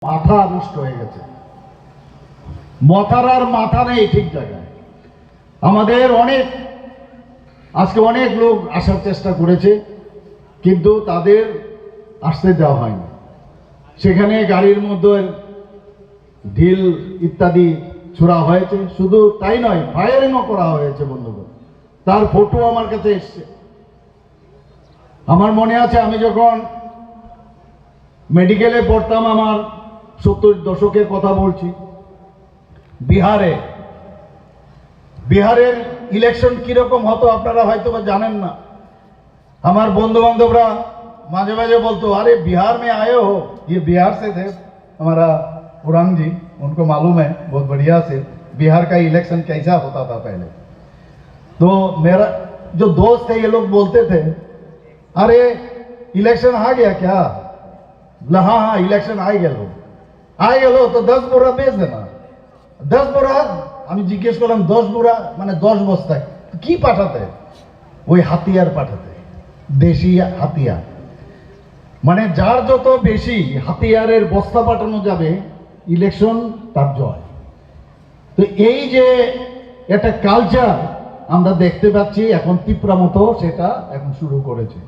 মাথা নষ্ট হয়ে গেছে, মাথার আর মাথা নেই ঠিক জায়গায়। আমাদের আজকে অনেক লোক আসার চেষ্টা করেছে, কিন্তু তাদের আসতে দেওয়া হয়নি। সেখানে গাড়ির মধ্যে ঢিল ইত্যাদি ছোড়া হয়েছে, শুধু তাই নয়, ফায়ারিংও করা হয়েছে বন্ধুগণ। তার ফটো আমার কাছে এসছে। আমার মনে আছে, আমি যখন মেডিকেলে পড়তাম, আমার 70 দশকের কথা বলছি, বিহারের ইলেকশন কিরকম হতো আপনারা হয়তো বা জানেন না। আমার বন্ধু बांधवরা माझे माझे बोलते, अरे बिहार में आए हो, ये बिहार से थे हमारा पुराण जी, उनको मालूम है बहुत बढ़िया से बिहार का इलेक्शन कैसा होता था पहले। तो मेरा जो दोस्त है, ये लोग बोलते थे, अरे इलेक्शन आ गया क्या? हाँ हाँ इलेक्शन आ गया तो 10 बोरा बेच देना। 10 बोरा আমি জিজ্ঞেস করলাম, 10 बोरा মানে 10 বস্তায় কি পাঠাতে? ওই হাতিয়ার পাঠাতে, দেশি হাতিয়ার। মানে যার যত বেশি হাতিয়ারের বস্তা পাঠানো যাবে, ইলেকশন তার জয়। তো এই যে একটা কালচার আমরা দেখতে পাচ্ছি, এখন তীব্র মতো সেটা এখন শুরু করেছে।